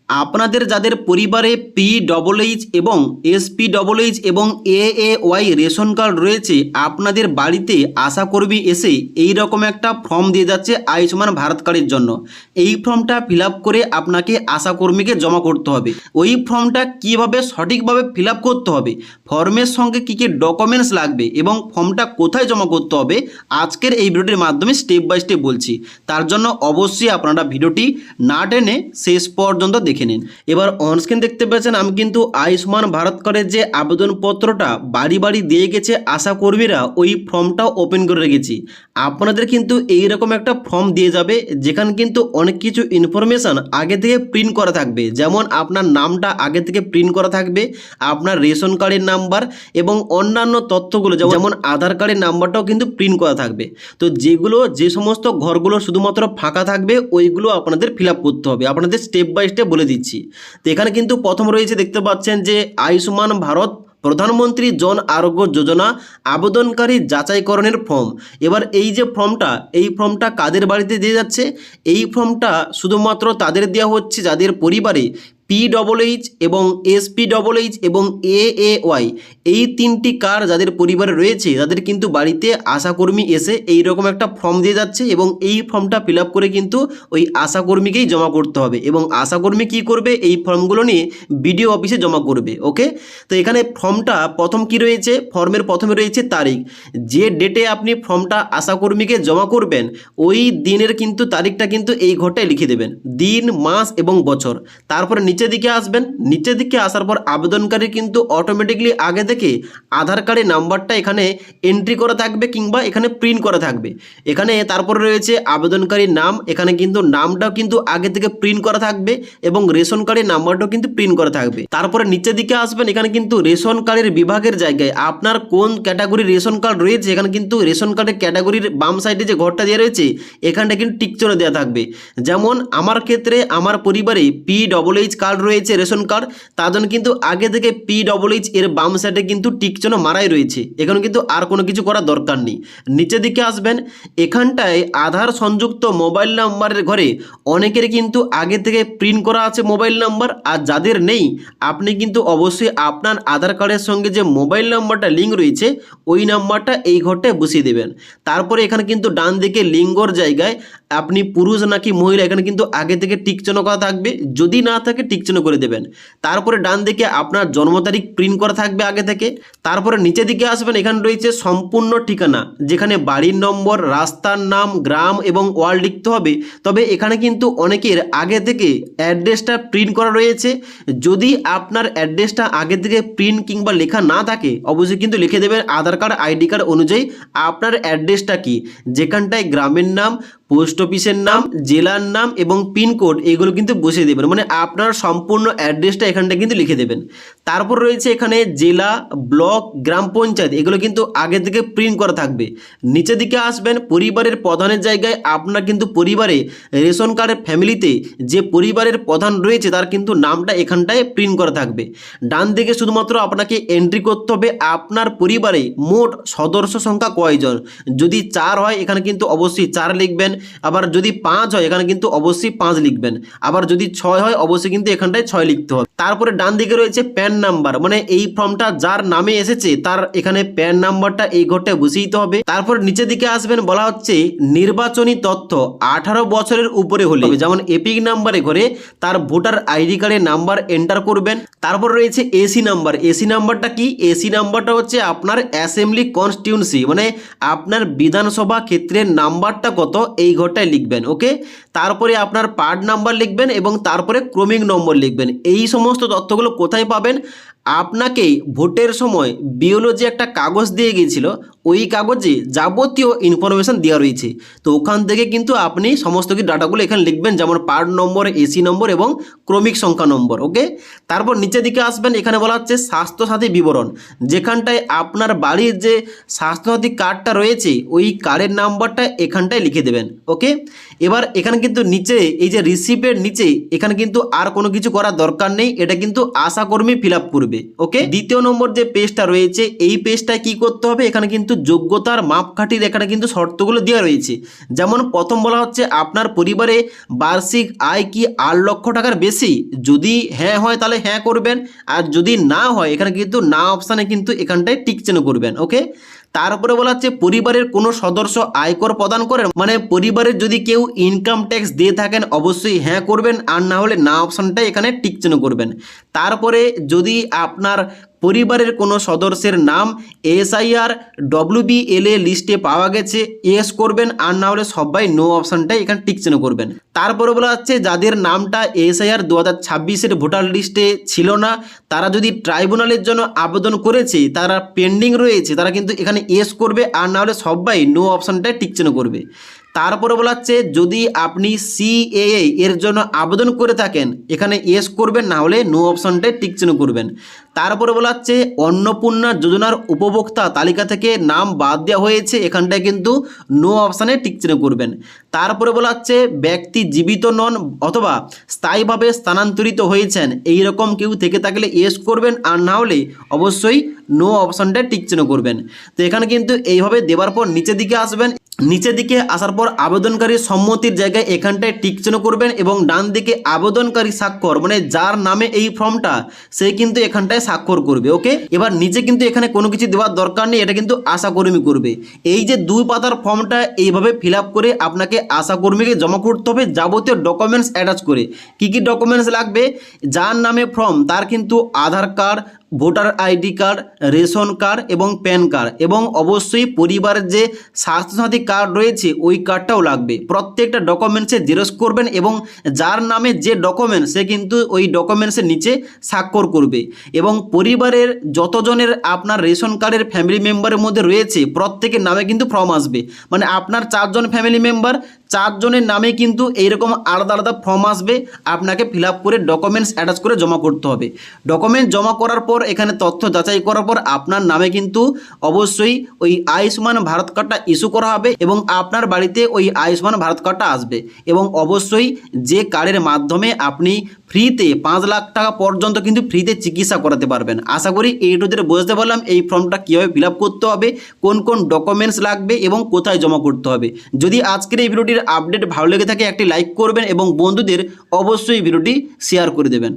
আপনাদের যাদের পরিবারে PWH এবং SPWH এবং AAY রেশন কার্ড রয়েছে, আপনাদের বাড়িতে আশাকর্মী এসে এই রকম একটা ফর্ম দিয়ে যাচ্ছে আয়ুষ্মান ভারত কার্ডের জন্য। এই ফর্মটা ফিল আপ করে আপনাকে আশাকর্মীকে জমা করতে হবে। ওই ফর্মটা কিভাবে সঠিকভাবে ফিল আপ করতে হবে, ফর্মের সঙ্গে কী কী ডকুমেন্টস লাগবে এবং ফর্মটা কোথায় জমা করতে হবে, আজকের এই ভিডিওটির মাধ্যমে স্টেপ বাই স্টেপ বলছি। তার জন্য অবশ্যই আপনারা ভিডিওটি না টেনে শেষ পর্যন্ত দেখে নিন। এবার অনস্ক্রিন দেখতে পাচ্ছেন আমি কিন্তু আয়ুষ্মান ভারত কার্ডের যে আবেদনপত্রটা বাড়ি বাড়ি দিয়ে গেছে আশাকর্মীরা, ওই ফর্মটাও ওপেন করে রেখেছি। আপনাদের কিন্তু এইরকম একটা ফর্ম দিয়ে যাবে, যেখানে কিন্তু অনেক কিছু ইনফরমেশান আগে থেকে প্রিন্ট করা থাকবে। যেমন আপনার নামটা আগে থেকে প্রিন্ট করা থাকবে, আপনার রেশন কার্ডের নাম্বার এবং অন্যান্য তথ্যগুলো যেমন আধার কার্ডের নাম্বারটাও কিন্তু প্রিন্ট করা থাকবে। তো যে সমস্ত ঘরগুলো শুধুমাত্র ফাঁকা থাকবে ওইগুলো আপনাদের ফিল আপ করতে হবে। আপনাদের স্টেপ বাই স্টেপ বলে দিচ্ছি। তো এখানে কিন্তু প্রথম রয়েছে, দেখতে পাচ্ছেন যে আয়ুষ্মান ভারত প্রধানমন্ত্রী জন আরোগ্য যোজনা আবেদনকারী যাচাইকরণের ফর্ম। এবার এই যে ফর্মটা, এই ফর্মটা কাদের বাড়িতে দিয়ে যাচ্ছে? এই ফর্মটা শুধুমাত্র তাদের দেওয়া হচ্ছে যাদের পরিবারে PWH এবং SPWH এবং AAY এই তিনটি কার্ড যাদের পরিবারে রয়েছে, তাদের কিন্তু বাড়িতে আশাকর্মী এসে এই রকম একটা ফর্ম দিয়ে যাচ্ছে এবং এই ফর্মটা ফিল আপ করে কিন্তু ওই আশাকর্মীকেই জমা করতে হবে। এবং আশাকর্মী কী করবে, এই ফর্মগুলো নিয়ে BDO অফিসে জমা করবে। ওকে, তো এখানে ফর্মটা প্রথম কি রয়েছে, ফর্মের প্রথমে রয়েছে তারিখ। যে ডেটে আপনি ফর্মটা আশাকর্মীকে জমা করবেন ওই দিনের কিন্তু তারিখটা কিন্তু এই ঘরটায় লিখে দেবেন, দিন, মাস এবং বছর। তারপরে নিচের দিকে আসবেন, নিচের দিকে আসার পর আবেদনকারী কিন্তু অটোমেটিকলি আগে থেকে আধার কার্ডের নাম্বারটা এখানে এন্ট্রি করা থাকবে কিংবা এখানে প্রিন্ট করা থাকবে। এখানে তারপরে রয়েছে আবেদনকারীর নাম, এখানে কিন্তু নামটাও কিন্তু আগে থেকে প্রিন্ট করা থাকবে এবং রেশন কার্ডের নাম্বারটাও কিন্তু প্রিন্ট করা থাকবে। তারপরে নিচের দিকে আসবেন, এখানে কিন্তু রেশন কার্ডের বিভাগের জায়গায় আপনার কোন ক্যাটাগরির রেশন কার্ড রয়েছে, এখানে কিন্তু রেশন কার্ডের ক্যাটাগরির বাম সাইডে যে ঘরটা দেওয়া রয়েছে এখানটা কিন্তু টিকচিহ্ন দেওয়া থাকবে। যেমন আমার ক্ষেত্রে আমার পরিবারে PWH কার্ড রয়েছে রেশন কার্ড, তার জন্য কিন্তু আগে থেকে PWH এর বাম সাইডে কিন্তু টিকচিহ্ন মারাই রয়েছে। এখানে কিন্তু আর কোনো কিছু করার দরকার নেই। নিচের দিকে আসবেন, এখানটায় আধার সংযুক্ত মোবাইল নাম্বারের ঘরে অনেকের কিন্তু আগে থেকে প্রিন্ট করা আছে মোবাইল নাম্বার, আর যাদের নেই আপনি কিন্তু অবশ্যই আপনার আধার কার্ডের সঙ্গে যে মোবাইল নাম্বারটা লিঙ্ক রয়েছে ওই নাম্বারটা এই ঘরটায় বসিয়ে দেবেন। তারপরে এখানে কিন্তু ডান দিকে লিঙ্গর জায়গায় আপনি পুরুষ নাকি মহিলা এখানে কিন্তু আগে থেকে টিকচিহ্ন করা থাকবে, যদি না থাকে টিকচিহ্ন করে দেবেন। তারপরে ডান দিকে আপনার জন্ম তারিখ প্রিন্ট করা থাকবে আগে থেকে। তারপরে নিচের দিকে আসবেন, এখানে রয়েছে সম্পূর্ণ ঠিকানা, যেখানে বাড়ির নম্বর, রাস্তার নাম, গ্রাম এবং ওয়ার্ড লিখতে হবে। তবে এখানে কিন্তু অনেকের আগে থেকে অ্যাড্রেসটা প্রিন্ট করা রয়েছে। যদি আপনার অ্যাড্রেসটা আগে থেকে প্রিন্ট কিংবা লেখা না থাকে অবশ্যই কিন্তু লিখে দেবেন আধার কার্ড ID কার্ড অনুযায়ী আপনার অ্যাড্রেসটা কি, যেখানটায় গ্রামের নাম, পোস্ট অফিসের নাম, জেলার নাম এবং পিনকোড এগুলো কিন্তু বসিয়ে দেবেন, মানে আপনার সম্পূর্ণ অ্যাড্রেসটা এখানটা কিন্তু লিখে দেবেন। তারপর রয়েছে এখানে জেলা, ব্লক, গ্রাম পঞ্চায়েত এগুলো কিন্তু আগে থেকে প্রিন্ট করা থাকবে। নিচের দিকে আসবেন, পরিবারের প্রধানের জায়গায় আপনার কিন্তু পরিবারে রেশন কার্ডের ফ্যামিলিতে যে পরিবারের প্রধান রয়েছে তার কিন্তু নামটা এখানটায় প্রিন্ট করা থাকবে। ডান দিকে শুধুমাত্র আপনাকে এন্ট্রি করতে হবে আপনার পরিবারে মোট সদস্য সংখ্যা কয়জন। যদি 4 হয় এখানে কিন্তু অবশ্যই 4 লিখবেন, আবার যদি 5 হয় এখানে কিন্তু অবশ্যই 5 লিখবেন, আবার যদি 6 হয় অবশ্যই কিন্তু এখানটায় 6 লিখতে হবে। তারপরে ডান দিকে রয়েছে প্যান নাম্বার, মানে এই ফর্মটা যার নামে এসেছে তার এখানে প্যান নাম্বারটা এই ঘরটায় বসিয়ে দিতে হবে। তারপর নিচের দিকে আসবেন, বলা হচ্ছে নির্বাচনী তথ্য 18 বছরের উপরে হলে, যেমন এপিক নাম্বারে ঘরে তার ভোটার ID কার্ডের নাম্বার এন্টার করবেন। তারপর রয়েছে এসি নাম্বার। এসি নাম্বারটা কি? এসি নাম্বারটা হচ্ছে আপনার অ্যাসেম্বলি কনস্টিটিউয়েন্সি, মানে আপনার বিধানসভা ক্ষেত্রের নাম্বারটা কত এই ঘরটায় লিখবেন। ওকে, তারপরে আপনার পার্ট নাম্বার লিখবেন এবং তারপরে ক্রমিক নম্বর লিখবেন। এই সমস্ত তথ্যগুলো কোথায় পাবেন? আপনাকে ভোটের সময় BLO যে একটা কাগজ দিয়ে গিয়েছিল ওই কাগজে যাবতীয় ইনফরমেশান দেওয়া রয়েছে। তো ওখান থেকে কিন্তু আপনি সমস্ত কিছু ডাটাগুলো এখানে লিখবেন, যেমন পার্ট নম্বর, এসি নম্বর এবং ক্রমিক সংখ্যা নম্বর। ওকে, তারপর নিচের দিকে আসবেন, এখানে বলা হচ্ছে স্বাস্থ্যসাথী বিবরণ, যেখানটায় আপনার বাড়ির যে স্বাস্থ্যসাথী কার্ডটা রয়েছে ওই কার্ডের নাম্বারটা এখানটায় লিখে দেবেন। ওকে, এবার এখানে কিন্তু নিচে এই যে রিসিপ্টের নিচে এখানে কিন্তু আর কোনো কিছু করার দরকার নেই, এটা কিন্তু আশাকর্মী ফিল আপ করবে। ওকে, দ্বিতীয় নম্বর যে পেজটা রয়েছে এই পেজটায় কি করতে হবে, এখানে কিন্তু যোগ্যতার মাপকাঠির এখানে কিন্তু শর্তগুলো দেওয়া রয়েছে। যেমন প্রথম বলা হচ্ছে আপনার পরিবারে বার্ষিক আয় কি 8 লক্ষ টাকার বেশি, যদি হ্যাঁ হয় তাহলে হ্যাঁ করবেন, আর যদি না হয় এখানে কিন্তু না অপশানে কিন্তু এখানটায় টিক চিহ্ন করবেন। ওকে, তারপরে বলা হচ্ছে পরিবারের কোনো সদস্য আয়কর প্রদান করেন, মানে পরিবারের যদি কেউ ইনকাম ট্যাক্স দিয়ে থাকেন অবশ্যই হ্যাঁ করবেন, আর না হলে না অপশানটা এখানে টিক চিহ্ন করবেন। তারপরে যদি আপনার পরিবারের কোনো সদস্যের নাম এসআইআর WBLA লিস্টে পাওয়া গেছে এস করবেন, আর না হলে সবাই নো অপশানটাই এখানে টিক চিহ্ন করবেন। তারপরে বলা হচ্ছে যাদের নামটা এসআইআর 2026-এর ভোটার লিস্টে ছিল না, তারা যদি ট্রাইব্যুনালের জন্য আবেদন করেছে, তারা পেন্ডিং রয়েছে, তারা কিন্তু এখানে এস করবে, আর না হলে সবাই নো অপশানটায় টিক চিহ্ন করবে। তারপরে বলা হচ্ছে যদি আপনি CAA এর জন্য আবেদন করে থাকেন এখানে এস করবেন, না হলে নো অপশানটায় টিক চিহ্ন করবেন। তারপরে বলা হচ্ছে অন্নপূর্ণা যোজনার উপভোক্তা তালিকা থেকে নাম বাদ দেওয়া হয়েছে, এখানটায় কিন্তু নো অপশানে টিক চিহ্ন করবেন। তারপরে বলা হচ্ছে ব্যক্তি জীবিত নন অথবা স্থায়ীভাবে স্থানান্তরিত হয়েছেন, এই রকম কেউ থেকে থাকলে এস করবেন, আর না হলে অবশ্যই নো অপশানটায় টিক চিহ্ন করবেন। তো এখানে কিন্তু এইভাবে দেওয়ার পর নিচের দিকে আসবেন, নিচের দিকে আসার পর আবেদনকারীর সম্মতির জায়গায় এখানটায় টিক চিহ্ন করবেন, এবং ডান দিকে আবেদনকারী স্বাক্ষর, মানে যার নামে এই ফর্মটা সে কিন্তু এখানটায় স্বাক্ষর করবে। ওকে, এবার নিচে কিন্তু এখানে কোনো কিছু দেওয়ার দরকার নেই, এটা কিন্তু আশাকর্মী করবে। এই যে 2 পাতার ফর্মটা এইভাবে ফিল আপ করে আপনাকে আশাকর্মীকে জমা করতে হবে যাবতীয় ডকুমেন্টস অ্যাটাচ করে। কি কি ডকুমেন্টস লাগবে, যার নামে ফর্ম তার কিন্তু Aadhaar card, voter ID card, ration card এবং প্যান কার্ড, এবং অবশ্যই পরিবারের যে স্বাস্থ্যসাথী কার্ড রয়েছে ওই কার্ডটাও লাগবে। প্রত্যেকটা ডকুমেন্টসে জেরক্স করবেন, এবং যার নামে যে ডকুমেন্টস সে কিন্তু ওই ডকুমেন্টসের নিচে স্বাক্ষর করবে। এবং পরিবারের যতজনের আপনার রেশন কার্ডের ফ্যামিলি মেম্বারের মধ্যে রয়েছে প্রত্যেকের নামে কিন্তু ফর্ম আসবে, মানে আপনার 4 জন ফ্যামিলি মেম্বার, 4 জনের নামে কিন্তু এইরকম আলাদা আলাদা ফর্ম আসবে, আপনাকে ফিল আপ করে ডকুমেন্টস অ্যাটাচ করে জমা করতে হবে। ডকুমেন্ট জমা করার পর এখানে তথ্য যাচাই করার পর আপনার নামে কিন্তু অবশ্যই ওই আয়ুষ্মান ভারত কার্ডটা ইস্যু করা হবে, এবং আপনার বাড়িতে ওই আয়ুষ্মান ভারত কার্ডটা আসবে। এবং অবশ্যই যে কার্ডের মাধ্যমে আপনি ফ্রিতে 5 লাখ টাকা পর্যন্ত কিন্তু ফ্রিতে চিকিৎসা করাতে পারবেন। আশা করি এইটুদের বুঝতে পারলাম এই ফর্মটা কীভাবে ফিল আপ করতে হবে, কোন কোন ডকুমেন্টস লাগবে এবং কোথায় জমা করতে হবে। যদি আজকের এই ভিডিওটির আপডেট ভালো লেগে থাকে একটি লাইক করবেন, এবং বন্ধুদের অবশ্যই ভিডিওটি শেয়ার করে দেবেন।